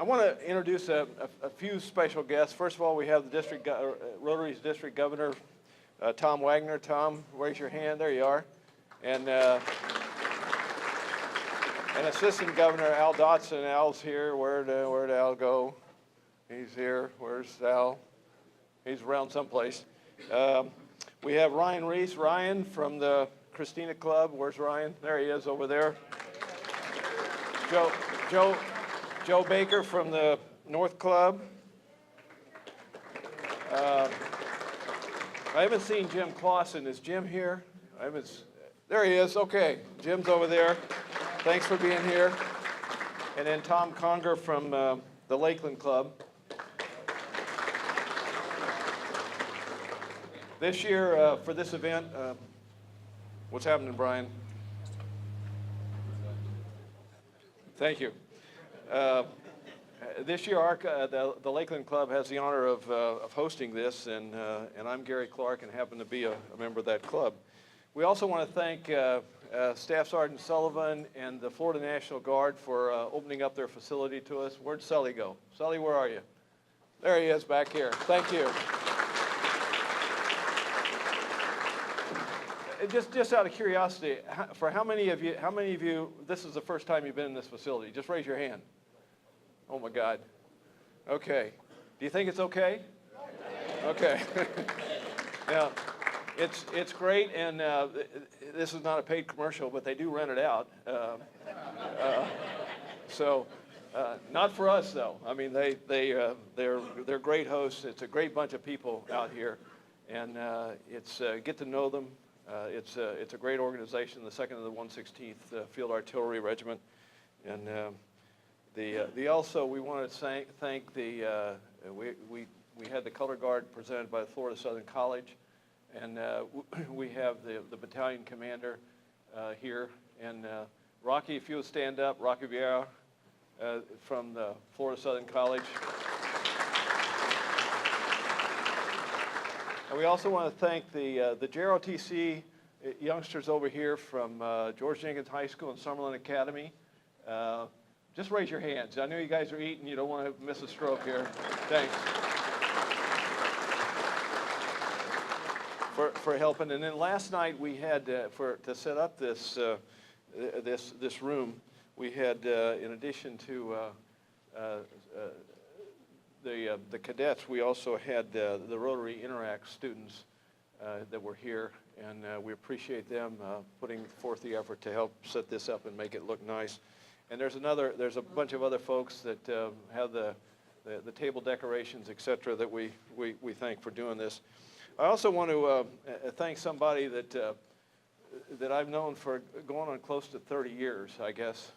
want to introduce a few special guests. First of all, we have the Rotary's District Governor, Tom Wagner. Tom, raise your hand. There you are. And Assistant Governor Al Dotson. Al's here. Where'd Al go? He's here. Where's Al? He's around someplace. We have Ryan Reese. Ryan from the Christina Club. Where's Ryan? There he is over there. Joe Baker from the North Club. I haven't seen Jim Clausen. Is Jim here? There he is. Okay, Jim's over there. Thanks for being here. And then Tom Conger from the Lakeland Club. This year, for this event, what's happening, Brian? Thank you. This year, the Lakeland Club has the honor of hosting this, and I'm Gary Clark and happen to be a member of that club. We also want to thank Staff Sergeant Sullivan and the Florida National Guard for opening up their facility to us. Where'd Sully go? Sully, where are you? There he is back here. Thank you. Just out of curiosity, for how many of you, this is the first time you've been in this facility? Just raise your hand. Oh my God. Okay. Do you think it's okay? Okay. Now, it's great, and this is not a paid commercial, but they do rent it out. So, not for us though. I mean, they're great hosts. It's a great bunch of people out here, and it's get to know them. It's a great organization, the 2nd of the 116th Field Artillery Regiment, and also we want to thank the we had the color guard presented by the Florida Southern College, and we have the battalion commander here, and Rocky, if you would stand up, Rocky Vieira from the Florida Southern College. And we also want to thank the JROTC youngsters over here from George Jenkins High School and Summerlin Academy. Just raise your hands. I know you guys are eating. You don't want to miss a stroke here. Thanks for helping. And then last night we had to set up this room. We had in addition to the cadets, we also had the Rotary Interact students that were here, and we appreciate them putting forth the effort to help set this up and make it look nice. And there's a bunch of other folks that have the table decorations, etc., that we thank for doing this. I also want to thank somebody that I've known for going on close to 30 years, I guess.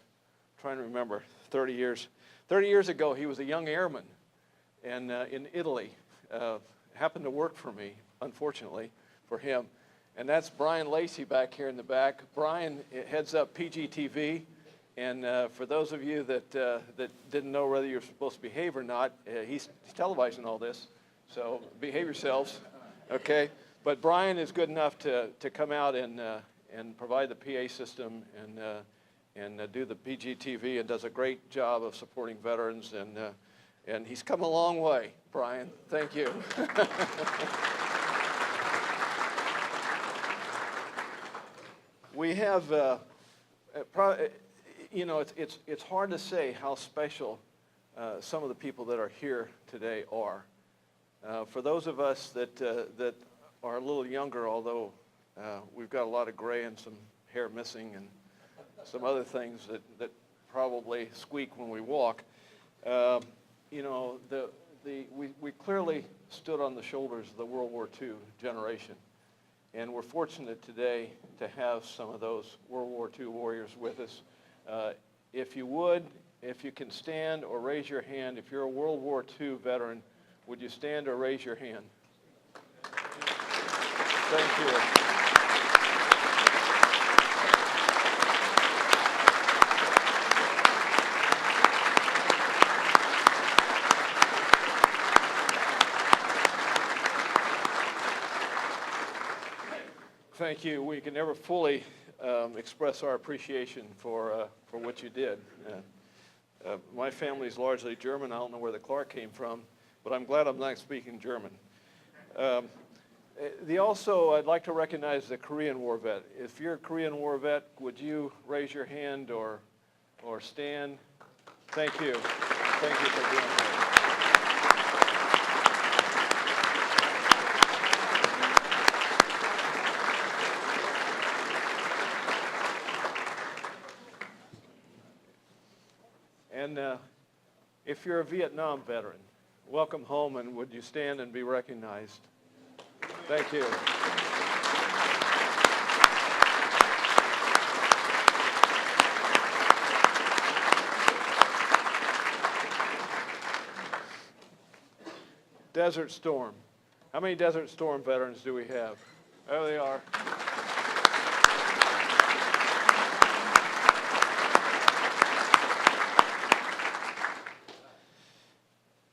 I'm trying to remember, 30 years. 30 years ago, he was a young airman. And in Italy, happened to work for me, unfortunately, for him. And that's Brian Lacey back here in the back. Brian heads up PGTV, and for those of you that didn't know whether you're supposed to behave or not, he's televising all this, so behave yourselves, okay? But Brian is good enough to come out and provide the PA system and do the PGTV, and does a great job of supporting veterans, and he's come a long way, Brian. Thank you. We have, you know, it's hard to say how special some of the people that are here today are. For those of us that are a little younger, although we've got a lot of gray and some hair missing and some other things that probably squeak when we walk. You know, we clearly stood on the shoulders of the World War II generation, and we're fortunate today to have some of those World War II warriors with us. If you can stand or raise your hand, if you're a World War II veteran, would you stand or raise your hand? Thank you. Thank you. We can never fully express our appreciation for what you did. My family is largely German. I don't know where the Clark came from, but I'm glad I'm not speaking German. I'd like to recognize the Korean War vet. If you're a Korean War vet, would you raise your hand or stand? Thank you. Thank you for being here. And if you're a Vietnam veteran, welcome home, and would you stand and be recognized? Thank you. Desert Storm. How many Desert Storm veterans do we have? There they are.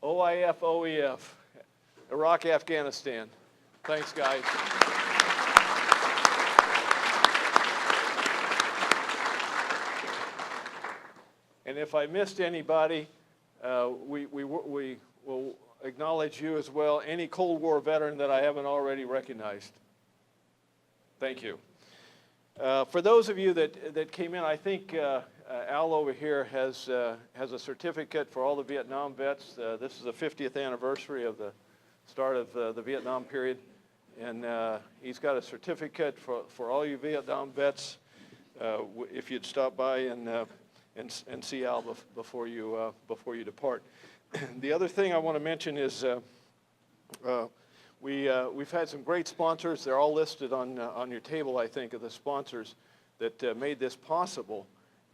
OIF, OEF, Iraq, Afghanistan. Thanks, guys. And if I missed anybody, we will acknowledge you as well. Any Cold War veteran that I haven't already recognized. Thank you. For those of you that came in, I think Al over here has a certificate for all the Vietnam vets. This is the 50th anniversary of the start of the Vietnam period. And he's got a certificate for all you Vietnam vets. If you'd stop by and see Al before you depart. The other thing I want to mention is we've had some great sponsors. They're all listed on your table, I think, of the sponsors that made this possible.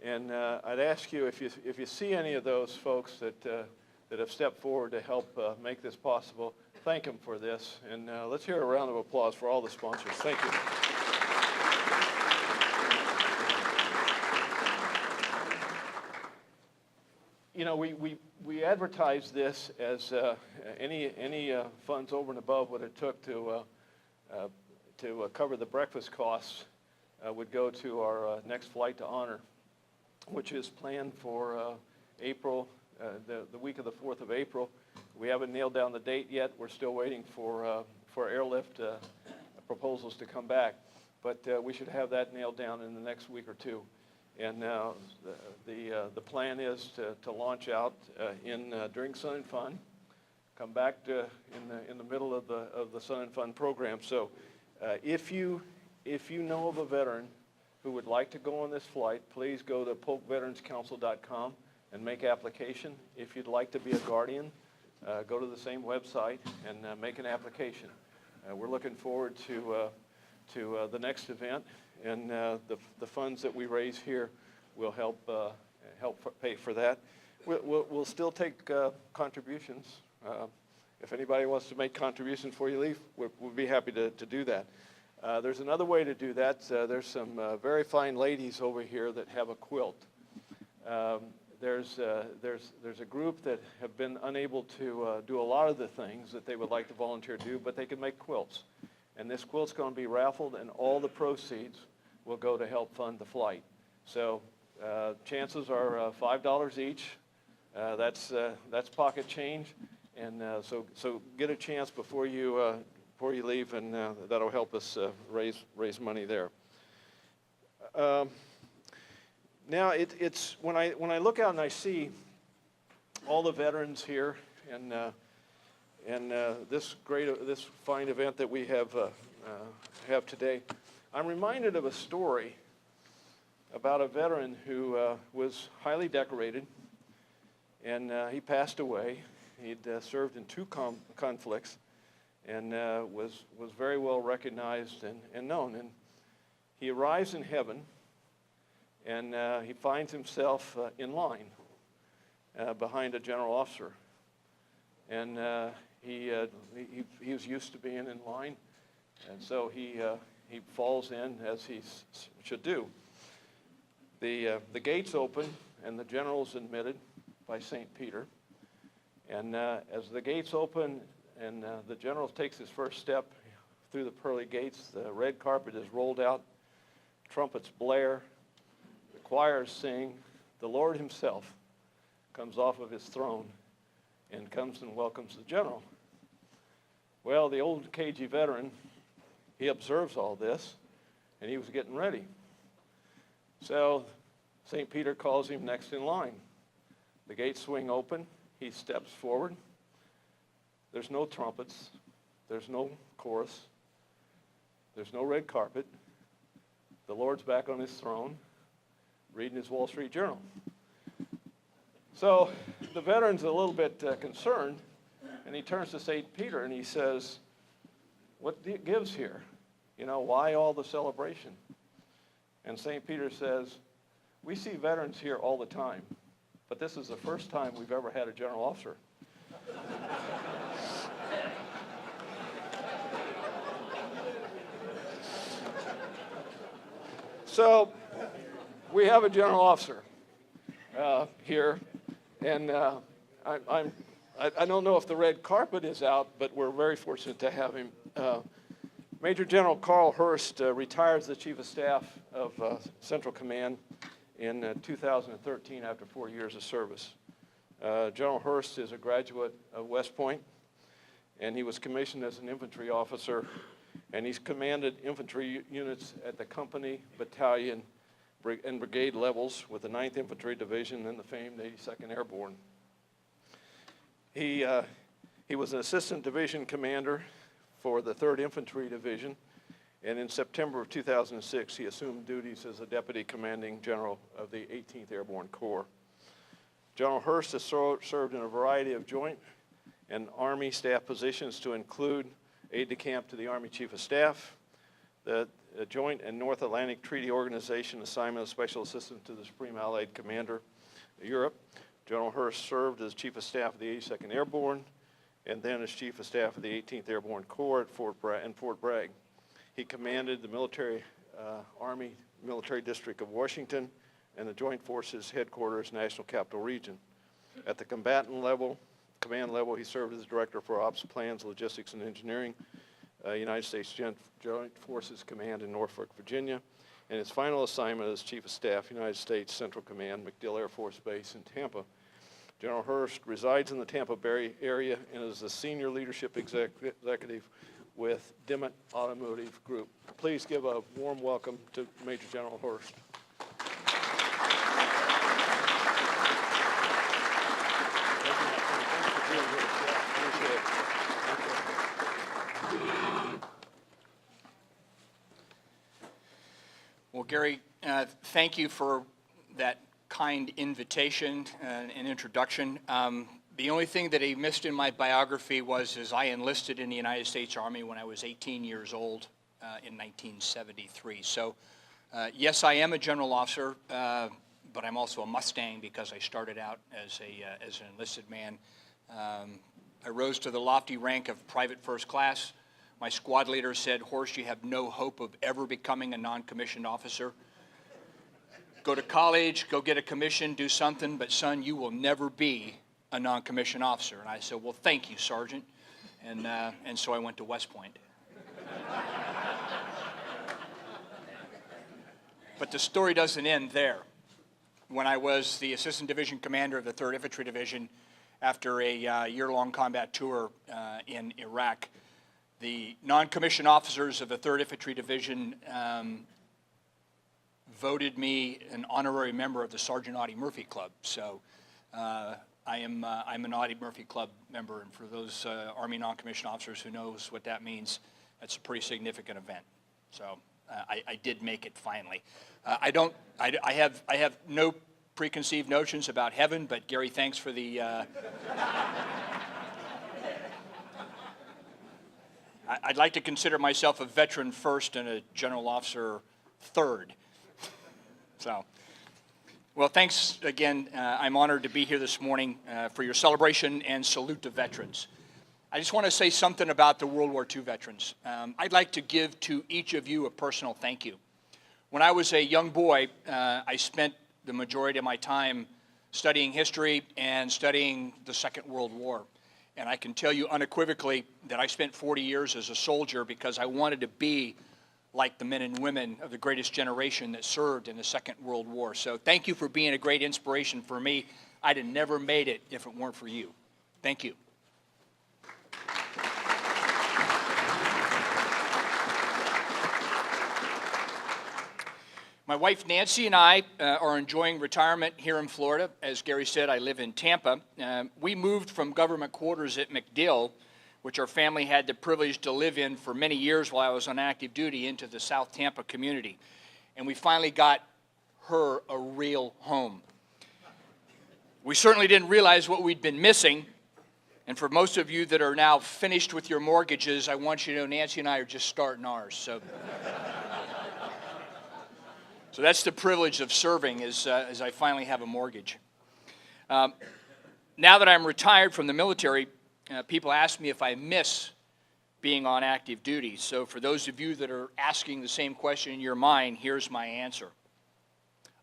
And I'd ask you if you see any of those folks that have stepped forward to help make this possible, thank them for this. And let's hear a round of applause for all the sponsors. Thank you. You know, we advertise this as any funds over and above what it took to cover the breakfast costs would go to our next flight to Honor, which is planned for April, the week of the 4th of April. We haven't nailed down the date yet. We're still waiting for airlift proposals to come back, but we should have that nailed down in the next week or two. And the plan is to launch out during Sun and Fun, come back in the middle of the Sun and Fun program. So if you know of a veteran who would like to go on this flight, please go to polkveteranscouncil.com and make application. If you'd like to be a guardian, go to the same website and make an application. We're looking forward to the next event, and the funds that we raise here will help pay for that. We'll still take contributions. If anybody wants to make contributions before you leave, we'll be happy to do that. There's another way to do that. There's some very fine ladies over here that have a quilt. There's a group that have been unable to do a lot of the things that they would like to volunteer to do, but they can make quilts. And this quilt's going to be raffled, and all the proceeds will go to help fund the flight. So chances are $5 each. That's pocket change, and so get a chance before you leave, and that'll help us raise money there. Now it's when I look out and I see all the veterans here, and this fine event that we have today, I'm reminded of a story about a veteran who was highly decorated, and he passed away. He'd served in 2 conflicts, and was very well recognized and known. And he arrives in heaven, and he finds himself in line behind a general officer. And he was used to being in line, and so he falls in as he should do. The gates open, and the general's admitted by St. Peter. And as the gates open and the general takes his first step through the pearly gates, the red carpet is rolled out, trumpets blare, the choirs sing, the Lord himself comes off of his throne and comes and welcomes the general. Well, the old KG veteran, he observes all this, and he was getting ready. So St. Peter calls him next in line. The gates swing open. He steps forward. There's no trumpets. There's no chorus. There's no red carpet. The Lord's back on his throne, reading his Wall Street Journal. So the veteran's a little bit concerned, and he turns to St. Peter and he says, what gives here? You know, why all the celebration? And St. Peter says, we see veterans here all the time, but this is the first time we've ever had a general officer. So we have a general officer here, and I don't know if the red carpet is out, but we're very fortunate to have him. Major General Karl Horst retired as the Chief of Staff of Central Command in 2013 after 4 years of service. General Horst is a graduate of West Point, and he was commissioned as an infantry officer, and he's commanded infantry units at the company, battalion, and brigade levels with the 9th Infantry Division and the famed 82nd Airborne. He was an assistant division commander for the 3rd Infantry Division, and in September of 2006, he assumed duties as a deputy commanding general of the 18th Airborne Corps. General Horst has served in a variety of joint and Army staff positions to include aide-de-camp to the Army Chief of Staff, the Joint and North Atlantic Treaty Organization assignment of Special Assistant to the Supreme Allied Commander, Europe. General Horst served as Chief of Staff of the 82nd Airborne, and then as Chief of Staff of the 18th Airborne Corps at Fort Bragg. He commanded the Army Military District of Washington and the Joint Forces Headquarters National Capital Region. At the command level, he served as Director for Ops Plans, Logistics, and Engineering, United States Joint Forces Command in Norfolk, Virginia, and his final assignment as Chief of Staff, United States Central Command, MacDill Air Force Base in Tampa. General Horst resides in the Tampa Bay area and is the Senior Leadership Executive with Dimmitt Automotive Group. Please give a warm welcome to Major General Horst. Well, Gary, thank you for that kind invitation and introduction. The only thing that he missed in my biography was I enlisted in the United States Army when I was 18 years old in 1973. So, yes, I am a general officer, but I'm also a Mustang because I started out as an enlisted man. I rose to the lofty rank of private first class. My squad leader said, Horst, you have no hope of ever becoming a non-commissioned officer. Go to college, go get a commission, do something, but son, you will never be a non-commissioned officer. And I said, well, thank you, Sergeant. And so I went to West Point. But the story doesn't end there. When I was the Assistant Division Commander of the 3rd Infantry Division, after a year-long combat tour in Iraq, the non-commissioned officers of the 3rd Infantry Division voted me an honorary member of the Sergeant Audie Murphy Club. So I'm an Audie Murphy Club member, and for those Army non-commissioned officers who knows what that means, that's a pretty significant event. So I did make it finally. I have no preconceived notions about heaven, but Gary, thanks for the. I'd like to consider myself a veteran first and a general officer third. So, well, thanks again. I'm honored to be here this morning for your celebration and salute to veterans. I just want to say something about the World War II veterans. I'd like to give to each of you a personal thank you. When I was a young boy, I spent the majority of my time studying history and studying the Second World War. And I can tell you unequivocally that I spent 40 years as a soldier because I wanted to be like the men and women of the greatest generation that served in the Second World War. So thank you for being a great inspiration for me. I'd have never made it if it weren't for you. Thank you. My wife Nancy and I are enjoying retirement here in Florida. As Gary said, I live in Tampa. We moved from government quarters at MacDill, which our family had the privilege to live in for many years while I was on active duty, into the South Tampa community. And we finally got her a real home. We certainly didn't realize what we'd been missing. And for most of you that are now finished with your mortgages, I want you to know Nancy and I are just starting ours. So that's the privilege of serving, as I finally have a mortgage. Now that I'm retired from the military, people ask me if I miss being on active duty. So for those of you that are asking the same question in your mind, here's my answer.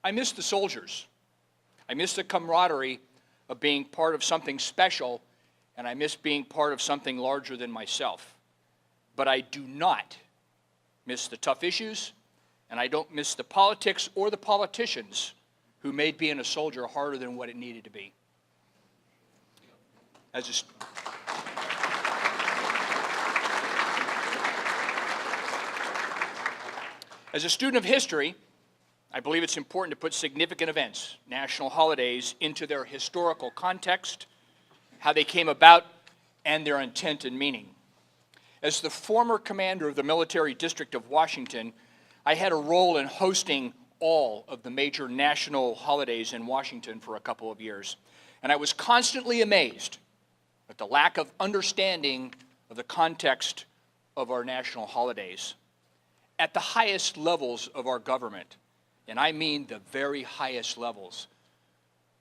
I miss the soldiers. I miss the camaraderie of being part of something special, and I miss being part of something larger than myself. But I do not miss the tough issues, and I don't miss the politics or the politicians who made being a soldier harder than what it needed to be. As a student of history, I believe it's important to put significant events, national holidays, into their historical context, how they came about, and their intent and meaning. As the former commander of the Military District of Washington, I had a role in hosting all of the major national holidays in Washington for a couple of years. And I was constantly amazed at the lack of understanding of the context of our national holidays. At the highest levels of our government, and I mean the very highest levels,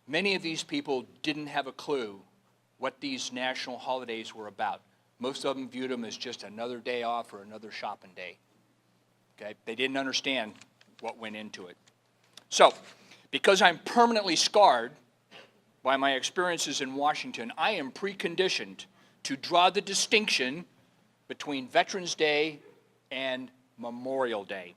many of these people didn't have a clue what these national holidays were about. Most of them viewed them as just another day off or another shopping day. Okay? They didn't understand what went into it. So, because I'm permanently scarred by my experiences in Washington, I am preconditioned to draw the distinction between Veterans Day and Memorial Day.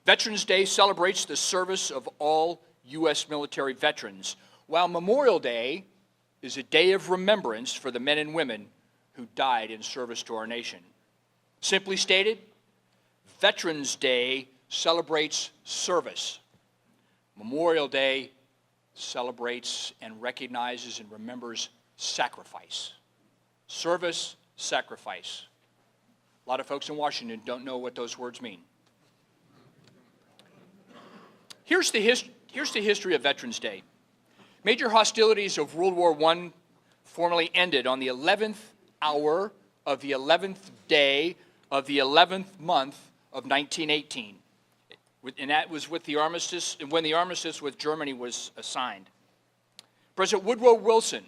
Veterans Day celebrates the service of all U.S. military veterans, while Memorial Day is a day of remembrance for the men and women who died in service to our nation. Simply stated, Veterans Day celebrates service. Memorial Day celebrates and recognizes and remembers sacrifice. Service, sacrifice. A lot of folks in Washington don't know what those words mean. Here's the history of Veterans Day. Major hostilities of World War I formally ended on the 11th hour of the 11th day of the 11th month of 1918. And that was with the armistice, when the armistice with Germany was signed. President Woodrow Wilson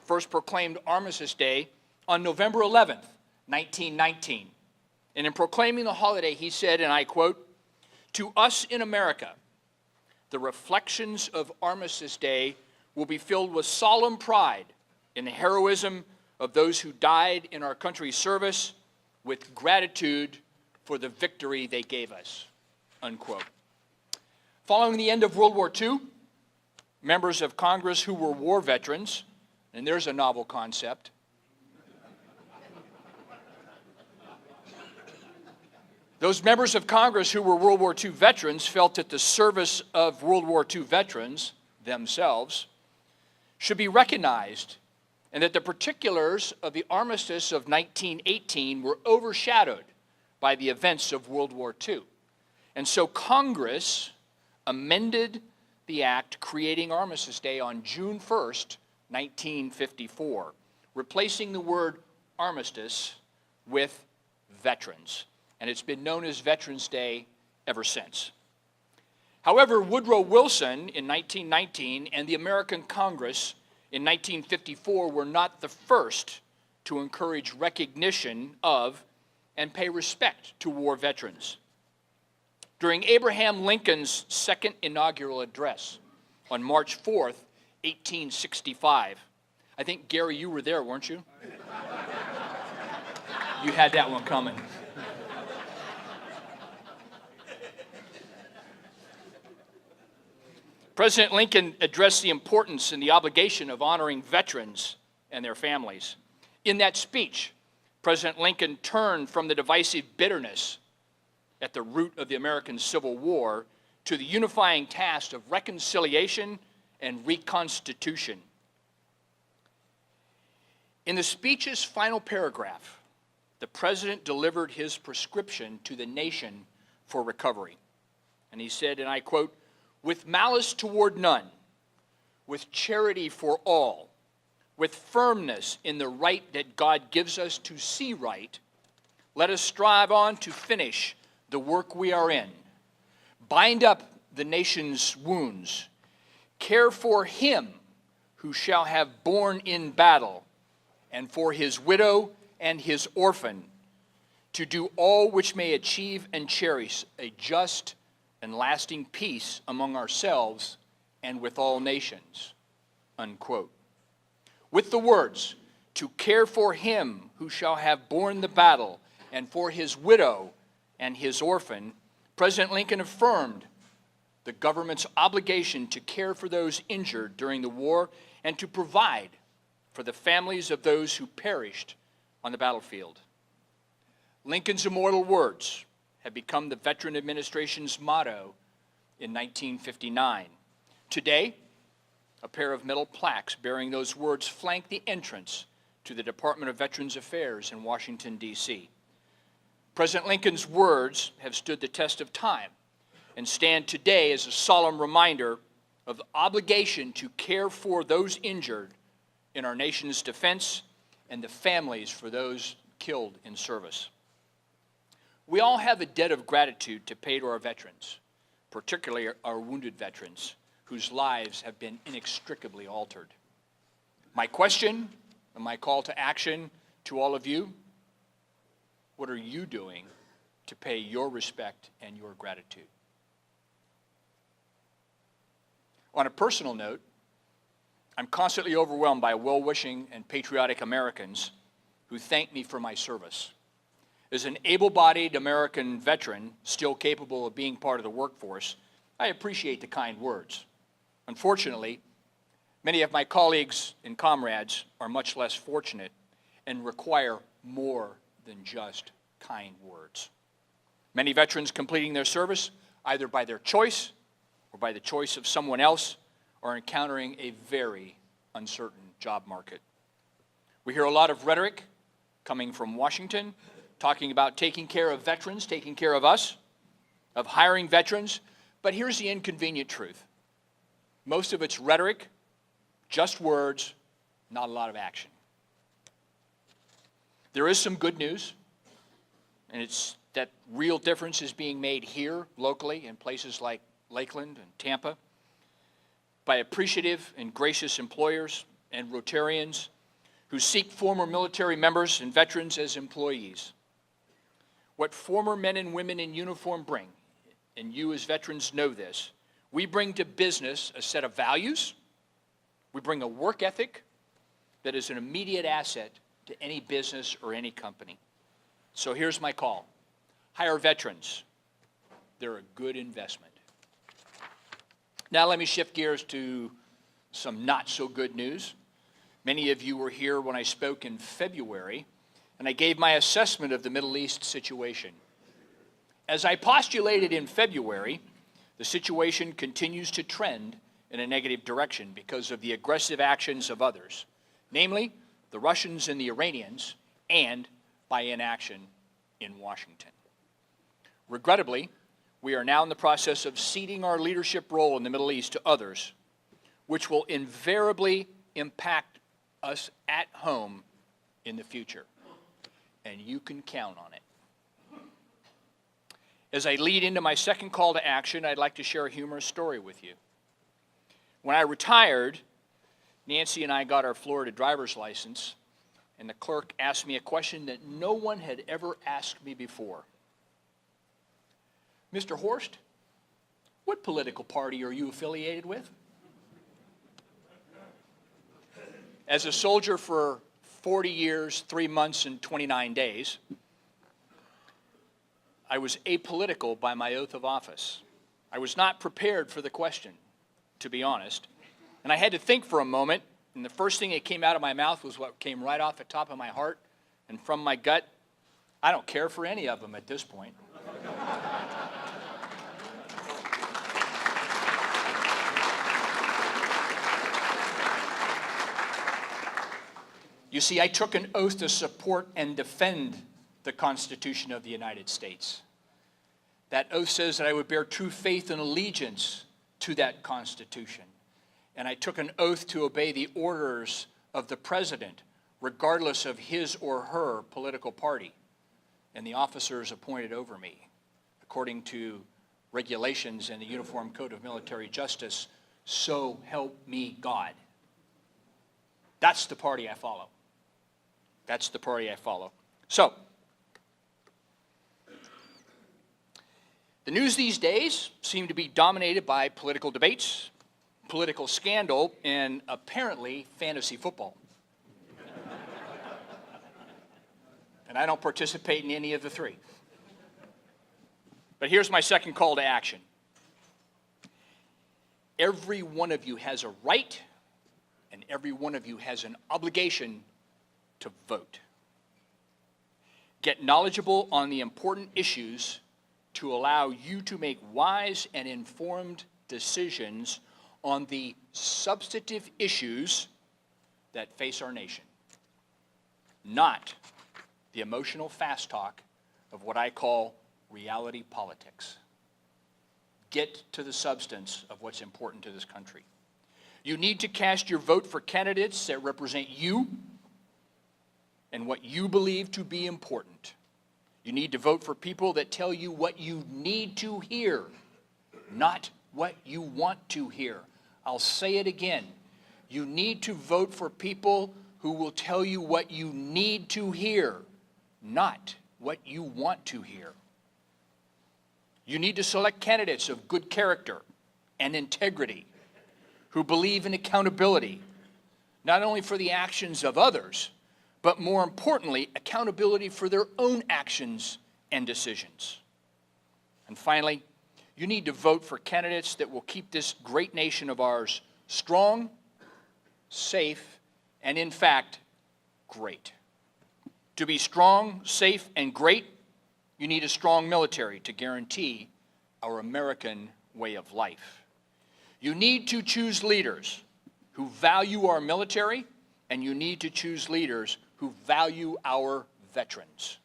first proclaimed Armistice Day on November 11th, 1919. And in proclaiming the holiday, he said, and I quote, "To us in America, the reflections of Armistice Day will be filled with solemn pride in the heroism of those who died in our country's service, with gratitude for the victory they gave us," unquote. Following the end of World War II, members of Congress who were war veterans, and there's a novel concept, those members of Congress who were World War II veterans felt that the service of World War II veterans themselves should be recognized, and that the particulars of the armistice of 1918 were overshadowed by the events of World War II. And so Congress amended the act creating Armistice Day on June 1st, 1954, replacing the word armistice with veterans. And it's been known as Veterans Day ever since. However, Woodrow Wilson in 1919 and the American Congress in 1954 were not the first to encourage recognition of and pay respect to war veterans. During Abraham Lincoln's second inaugural address on March 4th, 1865, I think, Gary, you were there, weren't you? You had that one coming. President Lincoln addressed the importance and the obligation of honoring veterans and their families. In that speech, President Lincoln turned from the divisive bitterness at the root of the American Civil War to the unifying task of reconciliation and reconstitution. In the speech's final paragraph, the President delivered his prescription to the nation for recovery. And he said, and I quote, "With malice toward none, with charity for all, with firmness in the right that God gives us to see right, let us strive on to finish the work we are in, bind up the nation's wounds, care for him who shall have borne in battle, and for his widow and his orphan, to do all which may achieve and cherish a just and lasting peace among ourselves and with all nations," unquote. With the words, "to care for him who shall have borne the battle, and for his widow and his orphan," President Lincoln affirmed the government's obligation to care for those injured during the war and to provide for the families of those who perished on the battlefield. Lincoln's immortal words have become the Veteran Administration's motto in 1959. Today, a pair of metal plaques bearing those words flank the entrance to the Department of Veterans Affairs in Washington, D.C. President Lincoln's words have stood the test of time and stand today as a solemn reminder of the obligation to care for those injured in our nation's defense and the families for those killed in service. We all have a debt of gratitude to pay to our veterans, particularly our wounded veterans, whose lives have been inextricably altered. My question and my call to action to all of you: what are you doing to pay your respect and your gratitude? On a personal note, I'm constantly overwhelmed by well-wishing and patriotic Americans who thank me for my service. As an able-bodied American veteran, still capable of being part of the workforce, I appreciate the kind words. Unfortunately, many of my colleagues and comrades are much less fortunate and require more than just kind words. Many veterans completing their service, either by their choice or by the choice of someone else, are encountering a very uncertain job market. We hear a lot of rhetoric coming from Washington, talking about taking care of veterans, taking care of us, of hiring veterans, but here's the inconvenient truth. Most of it's rhetoric, just words, not a lot of action. There is some good news, and it's that real difference is being made here locally in places like Lakeland and Tampa by appreciative and gracious employers and Rotarians who seek former military members and veterans as employees. What former men and women in uniform bring, and you as veterans know this, we bring to business a set of values, we bring a work ethic that is an immediate asset to any business or any company. So here's my call. Hire veterans. They're a good investment. Now let me shift gears to some not so good news. Many of you were here when I spoke in February, and I gave my assessment of the Middle East situation. As I postulated in February, the situation continues to trend in a negative direction because of the aggressive actions of others, namely the Russians and the Iranians, and by inaction in Washington. Regrettably, we are now in the process of ceding our leadership role in the Middle East to others, which will invariably impact us at home in the future. And you can count on it. As I lead into my second call to action, I'd like to share a humorous story with you. When I retired, Nancy and I got our Florida driver's license, and the clerk asked me a question that no one had ever asked me before. Mr. Horst, what political party are you affiliated with? As a soldier for 40 years, 3 months, and 29 days, I was apolitical by my oath of office. I was not prepared for the question. to be honest. And I had to think for a moment, and the first thing that came out of my mouth was what came right off the top of my heart and from my gut. I don't care for any of them at this point. You see, I took an oath to support and defend the Constitution of the United States. That oath says that I would bear true faith and allegiance to that Constitution. And I took an oath to obey the orders of the President, regardless of his or her political party, and the officers appointed over me, according to regulations and the Uniform Code of Military Justice. So help me God. That's the party I follow. That's the party I follow. So, the news these days seem to be dominated by political debates, political scandal, and apparently fantasy football. And I don't participate in any of the three. But here's my second call to action. Every one of you has a right, and every one of you has an obligation to vote. Get knowledgeable on the important issues to allow you to make wise and informed decisions on the substantive issues that face our nation, not the emotional fast talk of what I call reality politics. Get to the substance of what's important to this country. You need to cast your vote for candidates that represent you and what you believe to be important. You need to vote for people that tell you what you need to hear, not what you want to hear. I'll say it again. You need to vote for people who will tell you what you need to hear, not what you want to hear. You need to select candidates of good character and integrity who believe in accountability, not only for the actions of others, but more importantly, accountability for their own actions and decisions. And finally, you need to vote for candidates that will keep this great nation of ours strong, safe, and in fact, great. To be strong, safe, and great, you need a strong military to guarantee our American way of life. You need to choose leaders who value our military, and you need to choose leaders who value our veterans.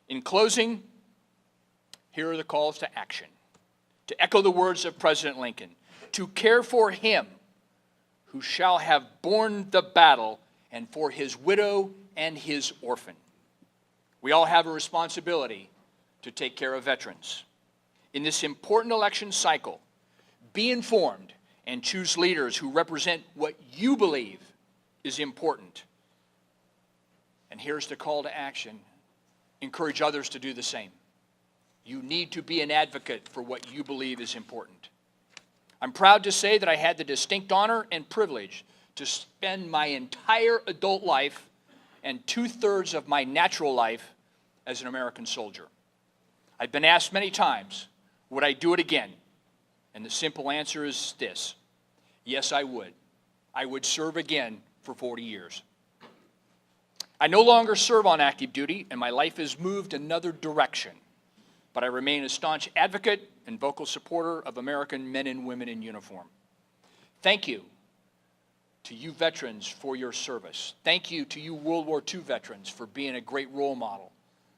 In closing, here are the calls to action. To echo the words of President Lincoln, to care for him who shall have borne the battle, and for his widow and his orphan. We all have a responsibility to take care of veterans. In this important election cycle, be informed and choose leaders who represent what you believe is important. And here's the call to action. Encourage others to do the same. You need to be an advocate for what you believe is important. I'm proud to say that I had the distinct honor and privilege to spend my entire adult life and 2/3 of my natural life as an American soldier. I've been asked many times, would I do it again? And the simple answer is this: yes, I would. I would serve again for 40 years. I no longer serve on active duty, and my life has moved another direction. But I remain a staunch advocate and vocal supporter of American men and women in uniform. Thank you to you veterans for your service. Thank you to you World War II veterans for being a great role model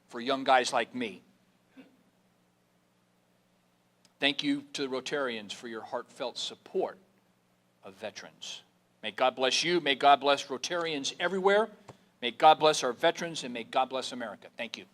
for young guys like me. Thank you to the Rotarians for your heartfelt support of veterans. May God bless you. May God bless Rotarians everywhere. May God bless our veterans, and may God bless America. Thank you.